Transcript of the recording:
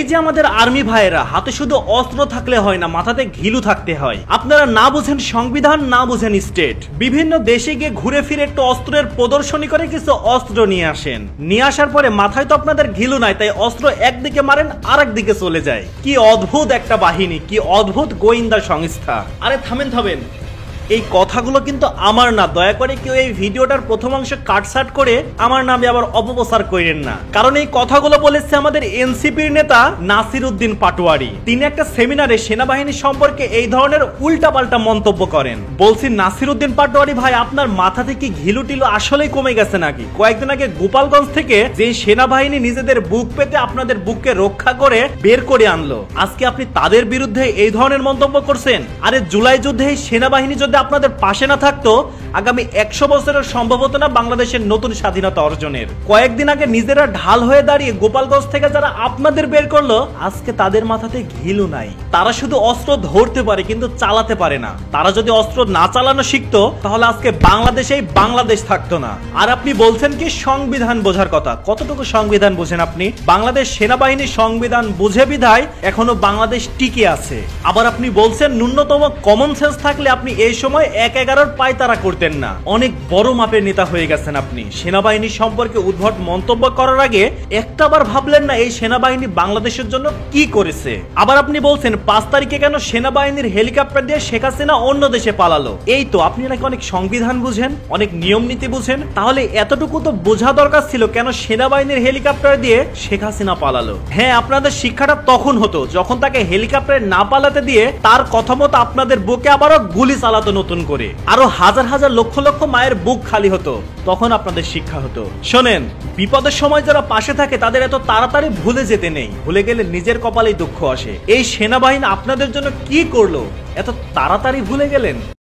এই যে আমাদের আর্মি ভাইয়েরা হাতে শুধু অস্ত্র থাকলে হয় না, মাথাতে ঘিলু থাকতে হয়। আপনারা না বুঝেন সংবিধান, না বুঝেন স্টেট। বিভিন্ন দেশে গিয়ে ঘুরে ফিরে একটু অস্ত্রের প্রদর্শনী করে কিছু অস্ত্র নিয়ে আসেন, নিয়ে আসার পরে মাথায় তো আপনাদের ঘিলু নাই, তাই অস্ত্র একদিকে মারেন আর একদিকে চলে যায়। কি অদ্ভুত একটা বাহিনী, কি অদ্ভুত গোয়েন্দা সংস্থা। আরে থামেন থামেন, এই কথাগুলো কিন্তু আমার না। দয়া করে কেউ এই ভিডিওটার প্রথম অংশে কাটছাট করে আমার নামে আবার অপপ্রচার করেন না, কারণ এই কথাগুলো বলেছে আমাদের এনসিপির নেতা নাসির উদ্দিন পাটোয়ারি। তিনি একটা সেমিনারে সেনাবাহিনী সম্পর্কে এই ধরনের উল্টাপাল্টা মন্তব্য করেন। বলছি নাসির উদ্দিন পাটোয়ারি ভাই, আপনার মাথা থেকে ঘিলু টিলু আসলেই কমে গেছে নাকি? কয়েকদিন আগে গোপালগঞ্জ থেকে যে সেনাবাহিনী নিজেদের বুক পেতে আপনাদের বুককে রক্ষা করে বের করে আনলো, আজকে আপনি তাদের বিরুদ্ধে এই ধরনের মন্তব্য করছেন। আরে জুলাই যুদ্ধে সেনাবাহিনী যদি আপনাদের পাশে না থাকতো, আগামী 100 বছরের সম্ভবত না বাংলাদেশের নতুন স্বাধীনতা অর্জনের। কয়েকদিন আগে নিজেরা ঢাল হয়ে দাঁড়িয়ে গোপালগঞ্জ থেকে যারা আপনাদের বের করলো, আজকে তাদের মাথাতে ঘিলু নাই। তারা শুধু অস্ত্র ধরতে পারে কিন্তু চালাতে পারে না। তারা যদি অস্ত্র না চালানো শিখতো, তাহলে আজকে বাংলাদেশেই বাংলাদেশ থাকতো না। আর আপনি বলছেন কি সংবিধান বোঝার কথা? কতটুকু সংবিধান বোঝেন আপনি? বাংলাদেশ সেনাবাহিনী সংবিধান বুঝে বিধায় এখনো বাংলাদেশ টিকে আছে। আবার আপনি বলছেন ন্যূনতম কমন সেন্স থাকলে আপনি এই সময় 1-11 পায়তারা করতেন না। অনেক বড় মাপের নেতা হয়ে গেছেন আপনি। সেনাবাহিনী সম্পর্কে উদ্ভট মন্তব্য করার আগে একটাবার ভাবলেন না এই সেনাবাহিনী বাংলাদেশের জন্য কি করেছে? আবার আপনি বলছেন 5 তারিখে কেন সেনাবাহিনীর হেলিকপ্টার দিয়ে শেখ হাসিনা অন্য দেশে পালালো। এই তো আপনি নাকি অনেক সংবিধান বুঝেন, অনেক নিয়ম নীতি বুঝেন। তাহলে এতটুকু তো বোঝা দরকার ছিল কেন সেনাবাহিনীর হেলিকপ্টার দিয়ে শেখ হাসিনা পালালো। হ্যাঁ, আপনাদের শিক্ষাটা তখন হতো যখন তাকে হেলিকপ্টারে না পালাতে দিয়ে তার কথা মতো আপনাদের বুকে আবারও গুলি চালাতো নতুন করে, আরো হাজার হাজার লক্ষ লক্ষ মায়ের বুক খালি হতো, তখন আপনাদের শিক্ষা হতো। শোনেন, বিপদের সময় যারা পাশে থাকে তাদের এত তাড়াতাড়ি ভুলে যেতে নেই। ভুলে গেলে নিজের কপালেই দুঃখ আসে। এই সেনাবাহিনী আপনাদের জন্য কি করলো, এত তাড়াতাড়ি ভুলে গেলেন?